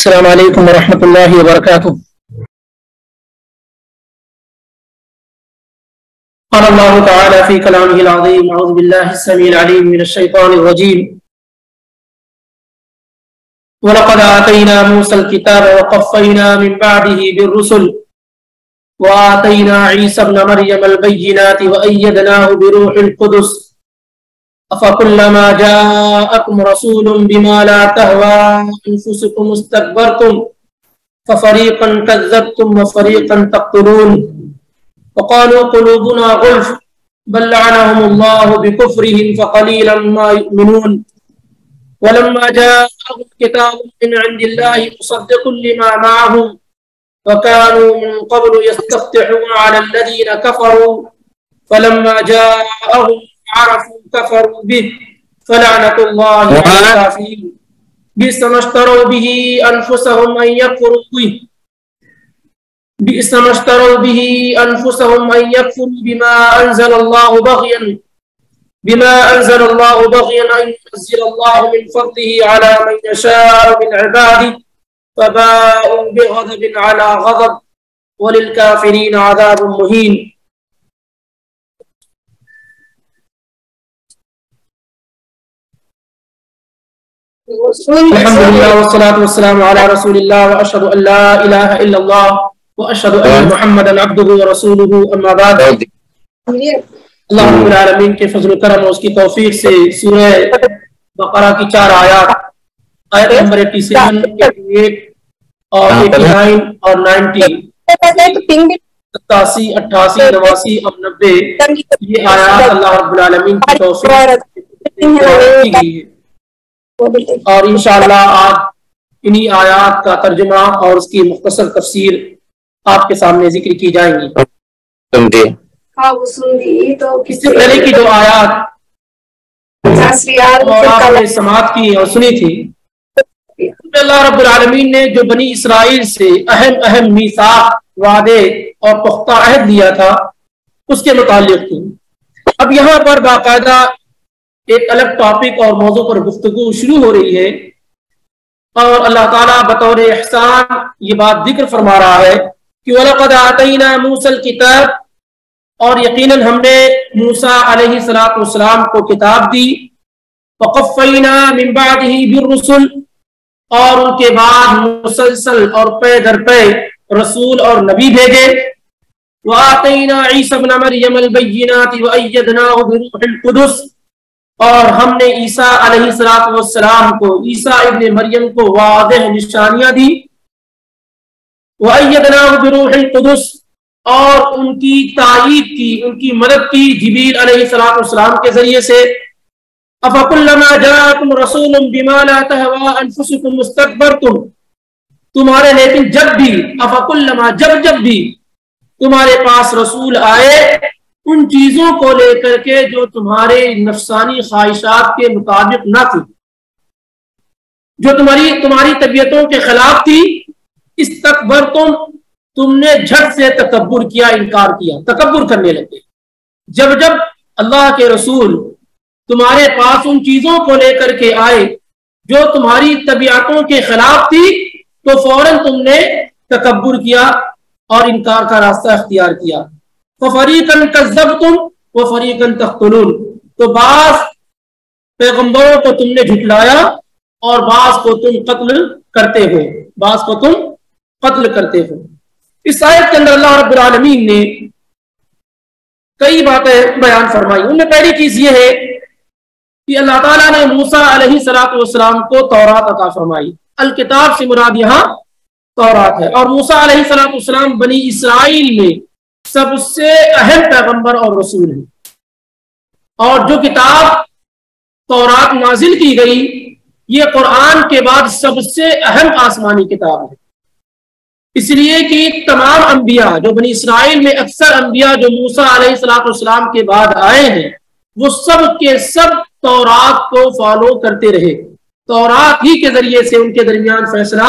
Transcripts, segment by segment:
السلام علیکم ورحمۃ اللہ وبرکاتہ۔ قال اللہ تعالی فی کلامہ العظیم اعوذ باللہ السمیع العلیم من الشیطان الرجیم وَلَقَدْ آتَيْنَا مُوسَى الْكِتَابَ وَقَفَّيْنَا مِن بَعْدِهِ بِالرُّسُلِ وَآتَيْنَا عِيسَى ابْنَ مَرْيَمَ الْبَيِّنَاتِ وَأَيَّدْنَاهُ بِرُوحِ الْقُدُسِ أَفَكُلَّمَا جَاءَكُمْ رَسُولٌ بِمَا لَا تَهْوَىٰ أَنفُسُكُمُ اسْتَكْبَرْتُمْ فَفَرِيقًا كَذَّبْتُمْ وَفَرِيقًا تَقْتُلُونَ وَقَالُوا قُلُوبُنَا غُلْفٌ بَل لَّعَنَهُمُ اللَّهُ بِكُفْرِهِمْ فَقَلِيلًا مَّا يُؤْمِنُونَ وَلَمَّا جَاءَهُمْ كِتَابٌ مِّنْ عِندِ اللَّهِ مُصَدِّقٌ لِّمَا مَعَهُمْ وَكَانُوا مِن قَبْلُ يَسْتَفْتِحُونَ عَلَى الَّذِينَ كَفَرُوا فَلَمَّا جَاءَهُمْ عَرَفُوا كَفَرُوا بِهِ فَلَعْنَةُ اللَّهِ عَلَى الْكَافِرِينَ بِئْسَ مَا اشْتَرَوْا بِهِ أَنفُسَهُمْ أَن يَكْفُرُوا بِمَا أَنزَلَ اللَّهُ بَغْيًا أن ينزل الله من فضله على من يشاء من عباده فباءوا بغضب على غضب وللكافرين عذاب مهين۔ الحمد لله والصلاة والسلام على رسول الله وأشهد أن لا إله إلا الله وأشهد أن محمدا عبده ورسوله أما بعد۔ اللہ رب العالمین کے فضل و کرم اور اس کی توفیق سے سورہ بقرہ کی 4 آیات آیت نمبر 87 88 اور 89 اور 90 87 88 89 اور 90 یہ آیات اللہ رب العالمین کی توفیق کی گئی ہے، اور انشاءاللہ آج انہی آیات کا ترجمہ اور اس کی مختصر تفسیر آپ کے سامنے ذکر کی جائیں گی۔ اس سے پہلے کی جو آیات اور آپ نے سماعت کی اور سنی تھی، اللہ رب العالمین نے جو بنی اسرائیل سے اہم میثاق وعدے اور پختہ عہد لیا تھا اس کے متعلق تھی۔ اب یہاں پر باقاعدہ ایک الگ ٹاپک اور موضوع پر گفتگو شروع ہو رہی ہے، اور اللہ تعالیٰ بطور احسان یہ بات ذکر فرما رہا ہے کہ وَلَقَدْ آتَيْنَا مُوسَى الْكِتَابَ، اور یقیناً ہم نے موسیٰ علیہ السلام کو کتاب دی، وَقَفَّيْنَا مِن بَعْدِهِ بِالرُّسُلِ، اور ان کے بعد مسلسل اور پے در پے رسول اور نبی بھیجے، وَآتَيْنَا عِيسَى ابْنَ مَرْيَمَ الْبَيِّنَاتِ وَأَيَّدْنَاهُ بِرُوحِ الْقُدُسِ، اور ہم نے عیسیٰ علیہ السلام کو، عیسیٰ ابن مریم کو واضح نشانیاں دی، وَأَيَّدْنَاهُ بِرُوحِ الْقُدُسِ، اور ان کی تائید کی، ان کی مدد کی جبریل علیہ السلام کے ذریعے سے۔ أَفَكُلَّمَا جَاءَكُمْ رَسُولٌ بِمَا لَا تَهْوَىٰ أَنفُسُكُمُ اسْتَكْبَرْتُمْ، تمہارے لیکن جب بھی، أَفَكُلَّمَا جب بھی تمہارے پاس رسول آئے ان چیزوں کو لے کر کے جو تمہارے نفسانی خواہشات کے مطابق نہ تھی، جو تمہاری طبیعتوں کے خلاف تھی، استکبرتم، تم نے جھٹ سے تکبر کیا، انکار کیا، تکبر کرنے لگے۔ جب اللہ کے رسول تمہارے پاس ان چیزوں کو لے کر کے آئے جو تمہاری طبیعتوں کے خلاف تھی تو فوراً تم نے تکبر کیا اور انکار کا راستہ اختیار کیا۔ فَفَرِيقًا كَذَّبْتُمْ وَفَرِيقًا تَقْتُلُونَ، تو بعض پیغمبروں کو تم نے جھٹلایا اور بعض کو تم قتل کرتے ہو۔ اس آیت کے اندر اللہ رب العالمین نے کئی باتیں بیان فرمائی۔ ان میں پہلی چیز یہ ہے کہ اللہ تعالیٰ نے موسیٰ علیہ السلام کو تورات عطا فرمائی۔ الکتاب سے مراد یہاں تورات ہے، اور موسیٰ علیہ السلام بنی اسرائیل میں سب سے اہم پیغمبر اور رسول ہیں، اور جو کتاب تورات نازل کی گئی یہ قرآن کے بعد سب سے اہم آسمانی کتاب ہے، اس لیے کہ تمام انبیاء جو بنی اسرائیل میں اکثر انبیاء جو موسیٰ علیہ السلام کے بعد آئے ہیں وہ سب کے سب تورات کو فالو کرتے رہے، تورات ہی کے ذریعے سے ان کے درمیان فیصلہ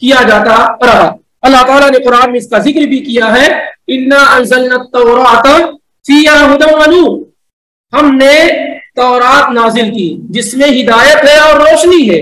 کیا جاتا رہا۔ اللہ تعالیٰ نے قرآن میں اس کا ذکر بھی کیا ہے، اِنَّا أَنزَلْنَا التَّوْرَاةَ فِيهَا هُدًى وَنُورٌ، ہم نے تورات نازل کی جس میں ہدایت ہے اور روشنی ہے،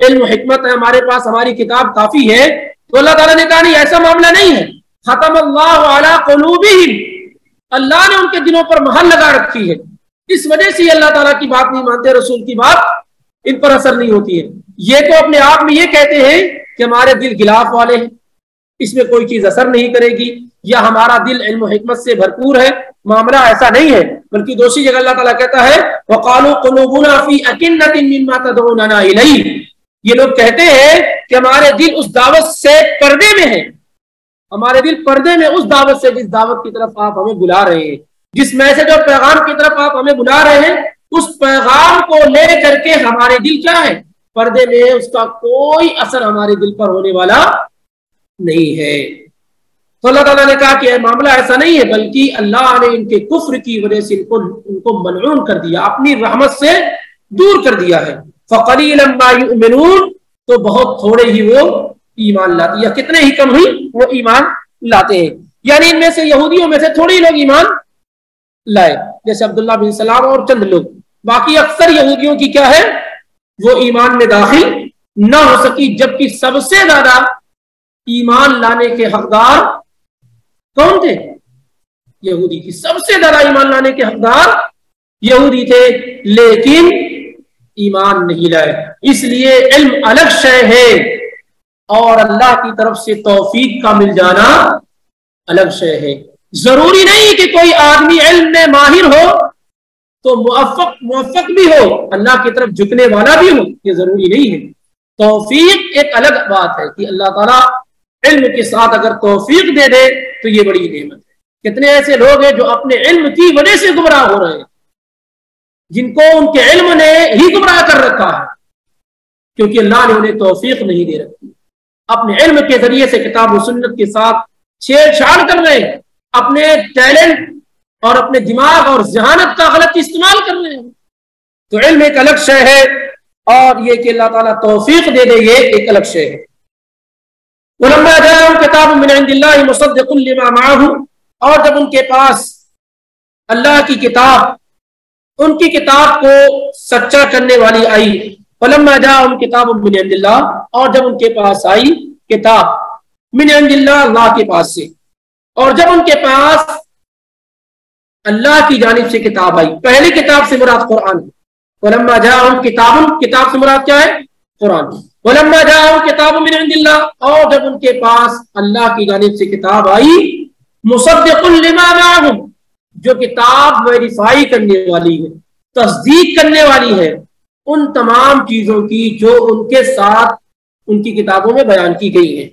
علم و حکمت ہے ہمارے پاس، ہماری کتاب کافی ہے، تو اللہ تعالیٰ نے کہا نہیں، ایسا معاملہ نہیں ہے. ختم اللہ علی قلوبہم، اللہ نے ان کے دلوں پر مہر لگا رکھی ہے، اس وجہ سے اللہ تعالیٰ کی بات نہیں مانتے، رسول کی بات ان پر اثر نہیں ہوتی ہے. یہ تو اپنے آپ میں یہ کہتے ہیں کہ ہمارے دل غلاف والے ہیں، اس میں کوئی چیز اثر نہیں کرے گی، یا ہمارا دل علم و حکمت سے بھرپور ہے. معاملہ ایسا نہیں ہے، بلکہ دوسری جگہ اللہ تعالیٰ کہتا ہے وَقَالُوا قُلُوبُنَا فِي أَكِنَّةٍ مِّمَّا تَدْعُونَنَا إِلَيْهِ، یہ لوگ کہتے ہیں کہ ہمارے دل اس دعوت سے پردے میں ہیں، ہمارے دل پردے میں اس دعوت سے جس دعوت کی طرف آپ ہمیں بلا رہے ہیں، جس میسج اور پیغام کی طرف آپ ہمیں بلا رہے ہیں، اس پیغام کو لے کر کے ہمارے دل کیا ہے؟ پردے میں، اس کا کوئی اثر ہمارے دل پر ہونے والا نہیں ہے. تو اللہ تعالیٰ نے کہا کہ معاملہ ایسا نہیں ہے، بلکہ اللہ نے ان کے کفر کی وجہ سے ان کو ملعون کر دیا، اپنی رحمت سے دور کر دیا ہے. فَقَلِيلًا مَا يُؤْمِنُونَ، تو بہت تھوڑے ہی وہ ایمان لاتے، یا کتنے ہی کم ہی وہ ایمان لاتے ہیں. یعنی ان میں سے یہودیوں میں سے تھوڑے ہی لوگ ایمان لائے، جیسے عبداللہ بن سلام اور چند لوگ، باقی اکثر یہودیوں کی کیا ہے؟ وہ ایمان میں داخل نہ ہو سکی. جبکہ سب سے زیادہ ایمان لانے کے حقدار کون تھے؟ یہودی تھی. سب سے زیادہ ایمان لانے کے حقدار یہودی تھے، لیکن ایمان نہیں لائے. اس لیے علم الگ شے ہے اور اللہ کی طرف سے توفیق کا مل جانا الگ شے ہے. ضروری نہیں کہ کوئی آدمی علم میں ماہر ہو تو موفق بھی ہو، اللہ کی طرف جھکنے والا بھی ہو، یہ ضروری نہیں ہے. توفیق ایک الگ بات ہے کہ اللہ تعالیٰ علم کے ساتھ اگر توفیق دے دے تو یہ بڑی نعمت ہے. کتنے ایسے لوگ ہیں جو اپنے علم کی وجہ سے گمراہ ہو رہے ہیں، جن کو ان کے علم نے ہی گمراہ کر رکھا ہے، کیونکہ اللہ نے انہیں توفیق نہیں دے رکھی. اپنے علم کے ذریعے سے کتاب و سنت کے ساتھ چھیڑ چھاڑ کر رہے ہیں، اپنے ٹیلنٹ اور اپنے دماغ اور ذہانت کا غلط استعمال کر رہے ہیں. تو علم ایک الگ شے ہے، اور یہ کہ اللہ تعالیٰ توفیق دے دے یہ ایک الگ شے ہے. وَلَمَّا جَاءَهُمْ كِتَابٌ مِّنْ عِندِ اللَّهِ مُصَدِّقٌ لِّمَا مَعَهُمْ، اور جب ان کے پاس اللہ کی کتاب، ان کی کتاب کو سچا کرنے والی آئی. وَلَمَّا جَاءَهُمْ كِتَابٌ مِّنْ عِندِ اللَّهِ، اور جب ان کے پاس آئی کتاب من عند اللہ، اللہ کے پاس سے، اور جب ان کے پاس اللہ کی جانب سے کتاب آئی. پہلی کتاب سے مراد قرآن. وَلَمَّا جَاءَهُمْ كِتَابٌ، کتاب سے مراد کیا ہے؟ قرآن. وَلَمَّا جَاءَهُمْ كِتَابٌ مِّنْ عِندِ اللَّهِ، اور جب ان کے پاس اللہ کی جانب سے کتاب آئی مُصَدِّقٌ لِّمَا مَعَهُمْ، جو کتاب ویریفائی کرنے والی ہے، تصدیق کرنے والی ہے ان تمام چیزوں کی جو ان کے ساتھ ان کی کتابوں میں بیان کی گئی ہیں.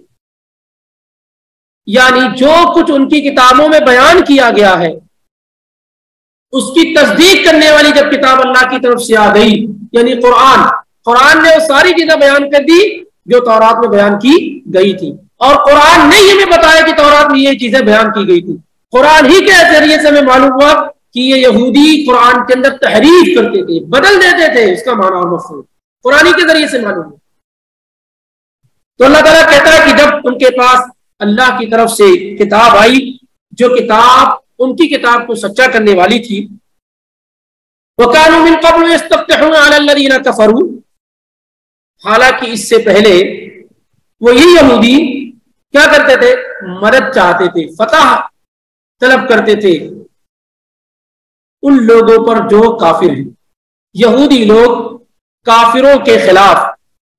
یعنی جو کچھ ان کی کتابوں میں بیان کیا گیا ہے اس کی تصدیق کرنے والی جب کتاب اللہ کی طرف سے آ گئی، یعنی قرآن نے وہ ساری چیزیں بیان کر دی جو تورات میں بیان کی گئی تھی. اور قرآن نے ہمیں بتایا کہ تورات میں یہ چیزیں بیان کی گئی تھی. قرآن ہی کے ذریعے سے ہمیں معلوم ہوا کہ یہ یہودی قرآن کے اندر تحریف کرتے تھے، بدل دیتے تھے اس کا معنی اور مفہوم، قرآن ہی کے ذریعے سے معلوم ہوا. تو اللہ تعالیٰ کہتا ہے کہ جب ان کے پاس اللہ کی طرف سے کتاب آئی، جو کتاب ان کی کتاب کو سچا کرنے والی تھی، وَكَانُوا مِن قَبْلُ يَسْتَفْتِحُونَ عَلَى الَّذِينَ كَفَرُوا، حالانکہ اس سے پہلے وہی یہودی کیا کرتے تھے؟ مدد چاہتے تھے، فتح طلب کرتے تھے ان لوگوں پر جو کافر ہیں. یہودی لوگ کافروں کے خلاف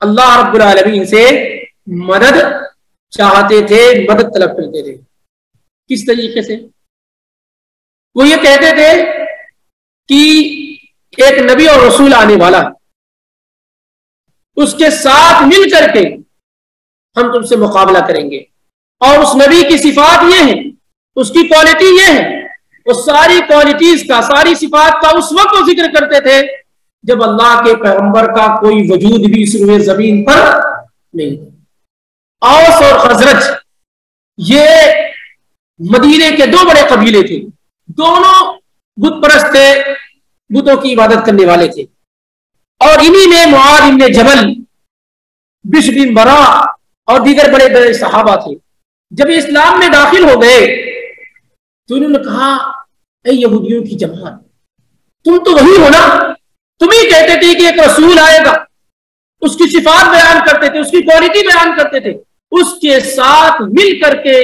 اللہ رب العالمین سے مدد چاہتے تھے، مدد طلب کرتے تھے. کس طریقے سے؟ وہ یہ کہتے تھے کہ ایک نبی اور رسول آنے والا، اس کے ساتھ مل کر کے ہم تم سے مقابلہ کریں گے، اور اس نبی کی صفات یہ ہیں، اس کی کوالٹی یہ ہے. وہ ساری کوالٹیز کا، ساری صفات کا اس وقت وہ ذکر کرتے تھے جب اللہ کے پیغمبر کا کوئی وجود بھی اس روئے زمین پر نہیں. اوس اور خزرج یہ مدینے کے دو بڑے قبیلے تھے، دونوں بت پرست تھے، بتوں کی عبادت کرنے والے تھے. اور انہی میں معاذ بن جبل، بشر بن برا اور دیگر بڑے بڑے صحابہ تھے. جب اسلام میں داخل ہو گئے تو انہوں نے کہا اے یہودیوں کی جماعت، تم تو وہی ہو نا، تم ہی کہتے تھے کہ ایک رسول آئے گا اس کی صفات بیان کرتے تھے، اس کی کوالٹی بیان کرتے تھے، اس کے ساتھ مل کر کے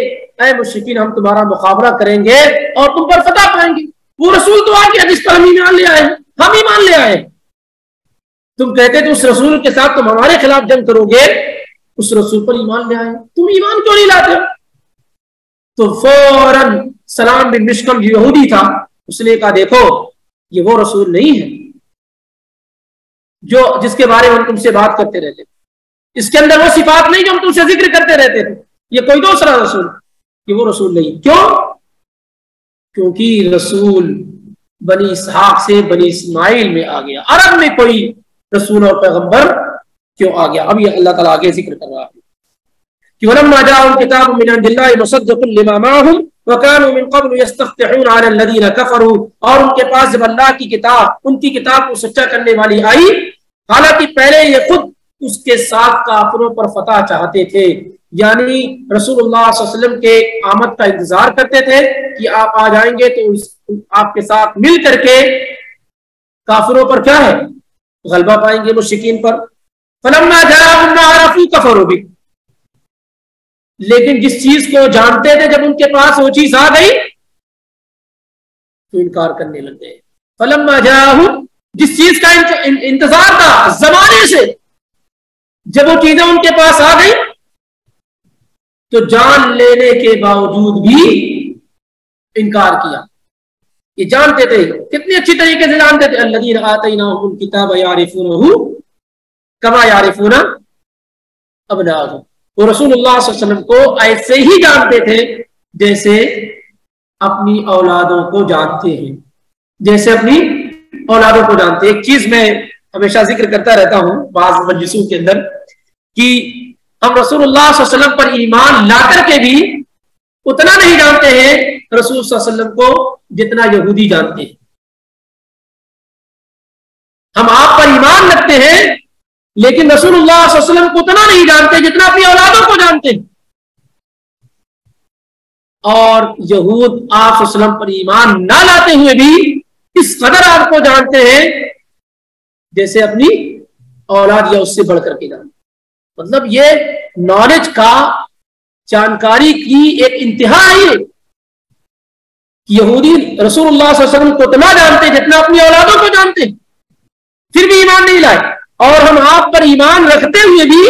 اے مشرکین ہم تمہارا مقابلہ کریں گے اور تم پر فتح پائیں گے۔ وہ رسول تو آ گیا جس پر ہم ایمان لے آئے، ہم ایمان لے آئے، تم کہتے تھے اس رسول کے ساتھ تم ہمارے خلاف جنگ کرو گے، اس رسول پر ایمان لے آئے، تم ایمان کیوں نہیں لاتے؟ تو فوراً سلام بن مشکم جو یہودی تھا اس نے کہا دیکھو یہ وہ رسول نہیں ہے جو جس کے بارے میں ہم تم سے بات کرتے رہتے تھے، اس کے اندر وہ صفات نہیں جو ہم تم سے ذکر کرتے رہتے تھے، یہ کوئی دوسرا رسول، یہ وہ رسول نہیں۔ کیوں؟ کیونکہ رسول بنی اسحاق سے بنی اسماعیل میں آ گیا، عرب میں کوئی رسول اور پیغمبر کیوں آ گیا؟ اب یہ اللہ تعالیٰ آگے ذکر کر رہا ہے کہ وَلَمَّا جَاءَهُمْ كِتَابٌ مِّنْ عِندِ اللَّهِ مُصَدِّقٌ لِّمَا مَعَهُمْ وَكَانُوا مِن قَبْلُ يَسْتَفْتِحُونَ عَلَى الَّذِينَ كَفَرُوا، اور ان کے پاس جب اللہ کی کتاب، ان کی کتاب کو سچا کرنے والی آئی، حالانکہ پہلے یہ خود اس کے ساتھ کافروں پر فتح چاہتے تھے، یعنی رسول اللہ صلی اللہ علیہ وسلم کے آمد کا انتظار کرتے تھے کہ آپ آ جائیں گے تو آپ کے ساتھ مل کر کے کافروں پر کیا ہے غلبہ پائیں گے، مشرکین پر۔ فَلَمَّا جَاءَهُم مَّا عَرَفُوا كَفَرُوا بِهِ، لیکن جس چیز کو جانتے تھے جب ان کے پاس وہ چیز آ گئی تو انکار کرنے لگ گئے۔ فَلَمَّا جَاءَهُم، جس چیز کا انتظار تھا زمانے سے، جب وہ چیزیں ان کے پاس آ گئی تو جان لینے کے باوجود بھی انکار کیا۔ یہ جانتے تھے، کتنی اچھی طریقے سے جانتے تھے، الذین آتیناہم الکتاب یعرفونہ کما یعرفون ابناءہم، وہ رسول اللہ صلی اللہ علیہ وسلم کو ایسے ہی جانتے تھے جیسے اپنی اولادوں کو جانتے ہیں، جیسے اپنی اولادوں کو جانتے ہیں۔ ایک چیز میں ہمیشہ ذکر کرتا رہتا ہوں بعض مجلسوں کے اندر کہ ہم رسول اللہ صلی اللہ علیہ وسلم پر ایمان لا کر کے بھی اتنا نہیں جانتے ہیں رسول صلی اللہ علیہ وسلم کو جتنا یہودی جانتے ہیں۔ ہم آپ پر ایمان رکھتے ہیں لیکن رسول اللہ صلی اللہ علیہ وسلم کو اتنا نہیں جانتے جتنا اپنی اولادوں کو جانتے ہیں، اور یہود آپ صلی اللہ علیہ وسلم پر ایمان نہ لاتے ہوئے بھی اس قدر آپ کو جانتے ہیں جیسے اپنی اولاد یا اس سے بڑھ کر کے جانتے۔ مطلب یہ نالج کا، جانکاری کی ایک انتہا ہے کہ یہودی رسول اللہ صلی اللہ علیہ وسلم کو اتنا جانتے جتنا اپنی اولادوں کو جانتے، پھر بھی ایمان نہیں لائے، اور ہم آپ پر ایمان رکھتے ہوئے بھی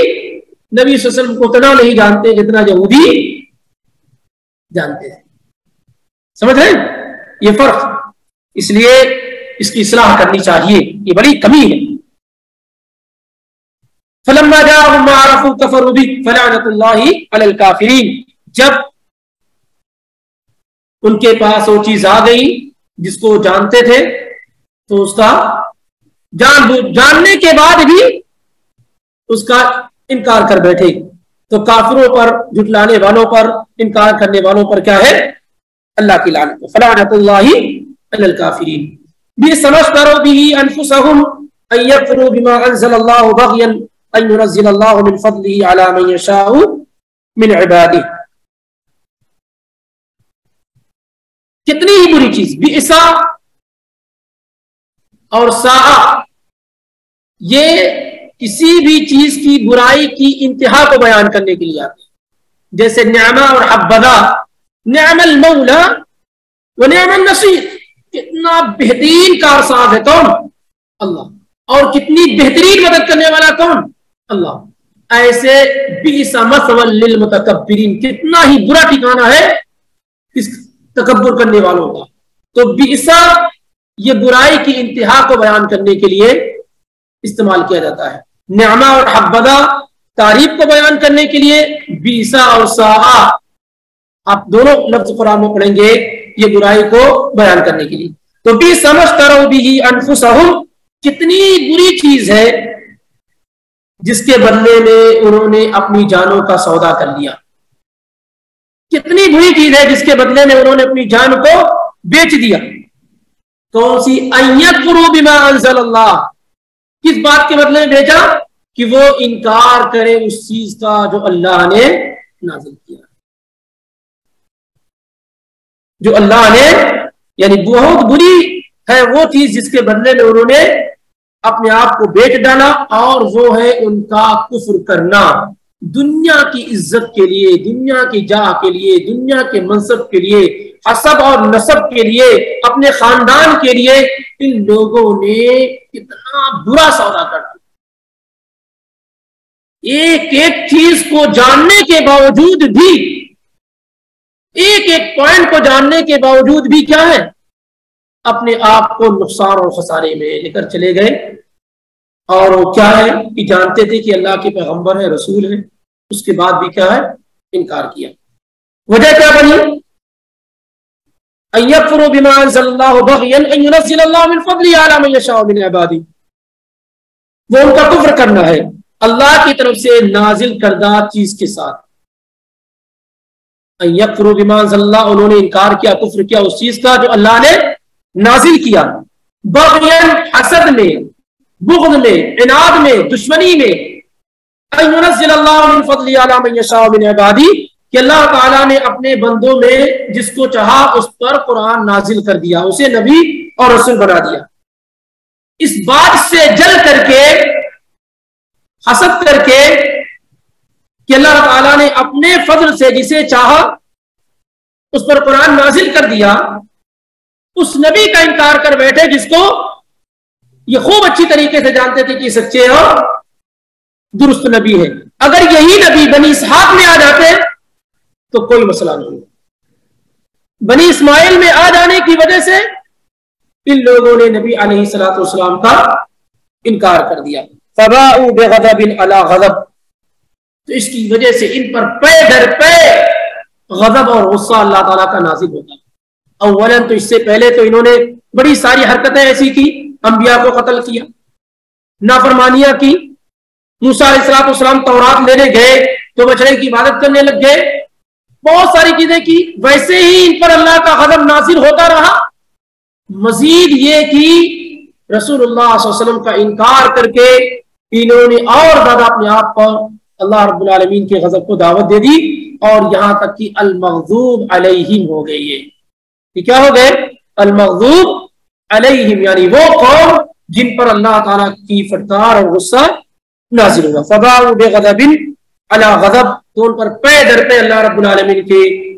نبی صلی اللہ علیہ وسلم کو اتنا نہیں جانتے جتنا یہودی جانتے ہیں۔ سمجھ رہے ہیں یہ فرق؟ اس لیے اس کی اصلاح کرنی چاہیے، یہ بڑی کمی ہے۔ فَلَمَّا جَاءَهُم مَّا عَرَفُوا كَفَرُوا بِهِ فَلَعْنَةُ اللَّهِ عَلَى الْكَافِرِينَ، جب ان کے پاس وہ چیز آ گئی جس کو جانتے تھے تو اس کا جاننے کے بعد بھی اس کا انکار کر بیٹھے، تو کافروں پر، جھٹلانے والوں پر، انکار کرنے والوں پر کیا ہے؟ اللہ کی لعنت۔ فلعنۃ اللہ علی الکافرین۔ بئس ما اشتروا به انفسهم ان يكفروا بما انزل الله بغيا ان ينزل الله من فضله على من يشاء من عباده۔ کتنی ہی بری چیز، بئس اور ساء، یہ کسی بھی چیز کی برائی کی انتہا کو بیان کرنے کے لیے آتے ہیں، جیسے نعمہ اور حبذا، نعم المولا و نعم النصیر، کتنا بہترین کارساز ہے کون؟ اللہ، اور کتنی بہترین مدد کرنے والا کون؟ اللہ۔ ایسے بئس مثوى للمتکبرین، کتنا ہی برا ٹھکانہ ہے اس تکبر کرنے والوں کا۔ تو بئس یہ برائی کی انتہا کو بیان کرنے کے لیے استعمال کیا جاتا ہے، نعمہ اور حبذا تعریف کو بیان کرنے کے لیے، بئس اور ساء آپ دونوں لفظ قرآن میں پڑھیں گے یہ برائی کو بیان کرنے کے لیے۔ تو بئس ما اشتروا به انفسهم، کتنی بری چیز ہے جس کے بدلے میں انہوں نے اپنی جانوں کا سودا کر لیا، کتنی بری چیز ہے جس کے بدلے میں انہوں نے اپنی جان کو بیچ دیا۔ کون سی؟ ان یکفروا بما انزل اللہ، کس بات کے بدلے میں بیچا؟ کہ وہ انکار کرے اس چیز کا جو اللہ نے نازل کیا، جو اللہ نے، یعنی بہت بری ہے وہ چیز جس کے بدلے میں انہوں نے اپنے آپ کو بیچ ڈالا، اور وہ ہے ان کا کفر کرنا دنیا کی عزت کے لیے، دنیا کی جاہ کے لیے، دنیا کے منصب کے لیے، حسب اور نسب کے لیے، اپنے خاندان کے لیے۔ ان لوگوں نے اتنا برا سودا کر دیا، ایک ایک چیز کو جاننے کے باوجود بھی، ایک ایک پوائنٹ کو جاننے کے باوجود بھی کیا ہے، اپنے آپ کو نقصان اور خسارے میں لے کر چلے گئے۔ اور وہ کیا ہے کہ جانتے تھے کہ اللہ کے پیغمبر ہے، رسول ہے، اس کے بعد بھی کیا ہے، انکار کیا۔ وجہ کیا بنی؟ ان یکفروا بما انزل اللہ بغیا ان ینزل اللہ من فضلہ علی من یشاء من عبادہ، وہ ان کا کفر کرنا ہے اللہ کی طرف سے نازل کردہ چیز کے ساتھ۔ ان یکفروا بما انزل اللہ، انہوں نے انکار کیا، کفر کیا اس چیز کا جو اللہ نے نازل کیا، بغیا حسد میں، بغض میں، عناد میں، دشمنی میں، ان ینزل اللہ من فضلہ علی من یشاء من عبادہ، کہ اللہ تعالیٰ نے اپنے بندوں میں جس کو چاہا اس پر قرآن نازل کر دیا، اسے نبی اور رسول بنا دیا۔ اس بات سے جل کر کے، حسد کر کے کہ اللہ تعالیٰ نے اپنے فضل سے جسے چاہا اس پر قرآن نازل کر دیا، اس نبی کا انکار کر بیٹھے جس کو یہ خوب اچھی طریقے سے جانتے تھے کہ سچے اور درست نبی ہے۔ اگر یہی نبی بنی اسحاق میں آ جاتے تو کوئی مسئلہ نہیں، بنی اسماعیل میں آ جانے کی وجہ سے ان لوگوں نے نبی علیہ الصلوۃ والسلام کا انکار کر دیا۔ فباءوا بغضب علی غضب، تو اس کی وجہ سے ان پر پے در پے غضب اور غصہ اللہ تعالیٰ کا نازل ہوتا۔ اولاً تو اس سے پہلے تو انہوں نے بڑی ساری حرکتیں ایسی کی، انبیاء کو قتل کیا، نافرمانیاں کی، موسیٰ علیہ الصلوۃ والسلام تورات لینے گئے تو بچڑے کی عبادت کرنے لگ گئے، بہت ساری چیزیں کی۔ ویسے ہی ان پر اللہ کا غضب نازل ہوتا رہا۔ مزید یہ کہ رسول اللہ صلی اللہ علیہ وسلم کا انکار کر کے انہوں نے اور زیادہ اپنے آپ پر اللہ رب العالمین کے غضب کو دعوت دے دی، اور یہاں تک کہ المغضوب علیہم ہو گئے۔ یہ کیا ہو گئے؟ المغضوب علیہم، یعنی وہ قوم جن پر اللہ تعالیٰ کی فٹکار اور غصہ نازل ہوا۔ فباءوا بغضب علی غضب، تو ان پر پے در پہ اللہ رب العالمین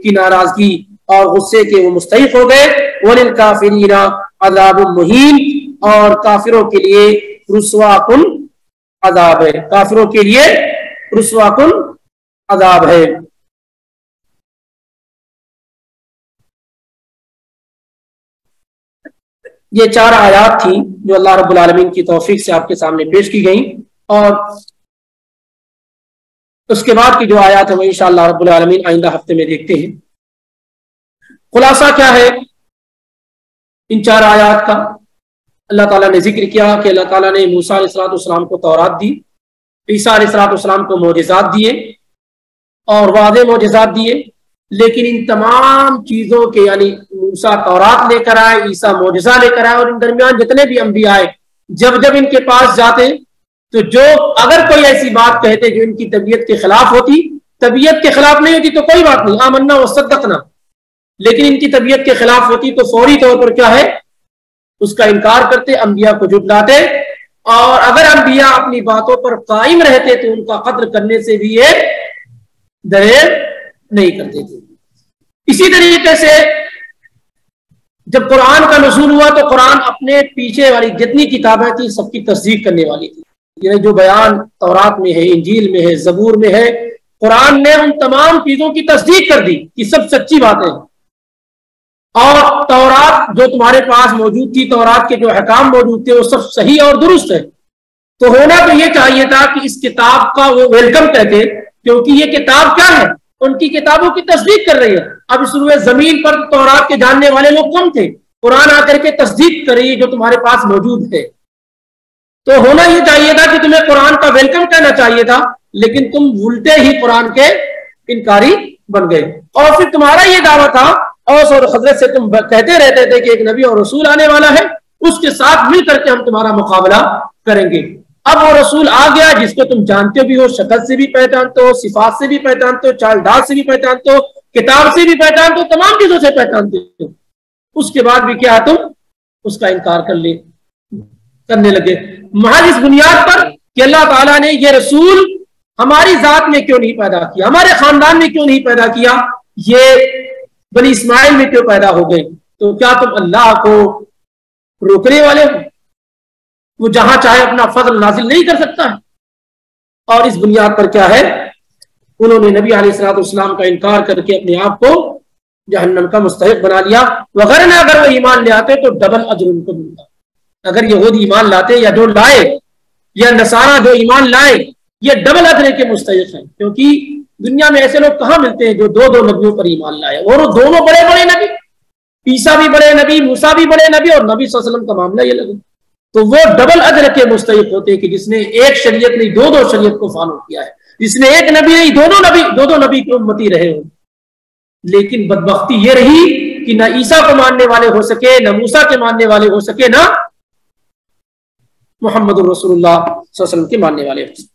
کی ناراضگی اور غصے کے وہ مستحق ہو گئے۔ وَلِلْكَافِرِينَ عَذَابٌ مُّهِينٌ، اور کافروں کے لیے رسوا کن عذاب ہے، کافروں کے لیے رسوا کن عذاب ہے۔ یہ 4 آیات تھیں جو اللہ رب العالمین کی توفیق سے آپ کے سامنے پیش کی گئیں، اور اس کے بعد کی جو آیات ہیں وہ انشاءاللہ رب العالمین آئندہ ہفتے میں دیکھتے ہیں۔ خلاصہ کیا ہے ان 4 آیات کا؟ اللہ تعالیٰ نے ذکر کیا کہ اللہ تعالیٰ نے موسیٰ علیہ السلام کو تورات دی، عیسیٰ علیہ السلام کو معجزات دیے اور واضح معجزات دیے، لیکن ان تمام چیزوں کے، یعنی موسیٰ تورات لے کر آئے، عیسیٰ معجزہ لے کر آئے، اور ان درمیان جتنے بھی انبیاء آئے، جب ان کے پاس جاتے تو جو اگر کوئی ایسی بات کہتے جو ان کی طبیعت کے خلاف ہوتی، طبیعت کے خلاف نہیں ہوتی تو کوئی بات نہیں، آمنا وصدقنا، لیکن ان کی طبیعت کے خلاف ہوتی تو فوری طور پر کیا ہے، اس کا انکار کرتے، انبیاء کو جھٹلاتے، اور اگر انبیاء اپنی باتوں پر قائم رہتے تو ان کا قدر کرنے سے بھی یہ دریغ نہیں کرتے تھے۔ اسی طریقے سے جب قرآن کا نزول ہوا تو قرآن اپنے پیچھے والی جتنی کتابیں تھیں سب کی تصدیق کرنے والی تھی، یعنی جو بیان تورات میں ہے، انجیل میں ہے، زبور میں ہے، قرآن نے ان تمام چیزوں کی تصدیق کر دی کہ سب سچی باتیں ہیں۔ اور تورات جو تمہارے پاس موجود تھی، تورات کے جو احکام موجود تھے وہ سب صحیح اور درست ہے۔ تو ہونا تو یہ چاہیے تھا کہ اس کتاب کا وہ ویلکم کہتے، کیونکہ یہ کتاب کیا ہے، ان کی کتابوں کی تصدیق کر رہی ہے۔ اب اس روئے زمین پر تورات کے جاننے والے لوگ کم تھے، قرآن آ کر کے تصدیق کر رہی ہے جو تمہارے پاس موجود ہے۔ تو ہونا یہ چاہیے تھا کہ تمہیں قرآن کا ویلکم کہنا چاہیے تھا، لیکن تم الٹے ہی قرآن کے انکاری بن گئے۔ اور پھر تمہارا یہ دعویٰ تھا، اوس اور خزرج سے تم کہتے رہتے تھے کہ ایک نبی اور رسول آنے والا ہے، اس کے ساتھ مل کر کے ہم تمہارا مقابلہ کریں گے۔ اب وہ رسول آ گیا جس کو تم جانتے بھی ہو، شکل سے بھی پہچانتے ہو، صفات سے بھی پہچانتے ہو، چال ڈال سے بھی پہچانتے ہو، کتاب سے بھی پہچانتے ہو، تمام چیزوں سے پہچانتے ہو، اس کے بعد بھی کیا تم اس کا انکار کر لے۔ کرنے لگے، محض اس بنیاد پر کہ اللہ تعالیٰ نے یہ رسول ہماری ذات میں کیوں نہیں پیدا کیا، ہمارے خاندان میں کیوں نہیں پیدا کیا، یہ بنی اسماعیل میں کیوں پیدا ہو گئے؟ تو کیا تم اللہ کو روکنے والے ہو؟ وہ جہاں چاہے اپنا فضل نازل نہیں کر سکتا ہے؟ اور اس بنیاد پر کیا ہے، انہوں نے نبی علیہ الصلوۃ والسلام کا انکار کر کے اپنے آپ کو جہنم کا مستحق بنا لیا، وغیرہ اگر وہ ایمان لے آتے تو ڈبل اجر ان کو ملتا۔ اگر یہود ایمان لاتے یا جو لائے یا نصارہ جو ایمان لائے، یہ ڈبل اجر کے مستحق ہیں، کیونکہ دنیا میں ایسے لوگ کہاں ملتے ہیں جو دو دو نبیوں پر ایمان لائے، اور وہ دونوں بڑے بڑے نبی، عیسیٰ بھی بڑے نبی، موسیٰ بھی بڑے نبی، اور نبی صلی اللہ علیہ وسلم کا معاملہ یہ لگے تو وہ ڈبل اجر کے مستحق ہوتے کہ جس نے ایک شریعت نہیں دو دو شریعت کو فالو کیا ہے، جس نے ایک نبی نہیں دو دو نبی کے امتی رہے ہوں۔ لیکن بدبختی یہ رہی کہ نہ عیسیٰ کو ماننے والے ہو سکے، نہ موسیٰ کے ماننے والے ہو سکے، نہ محمد رسول اللہ صلی اللہ علیہ وسلم کے ماننے والے ہو سکے۔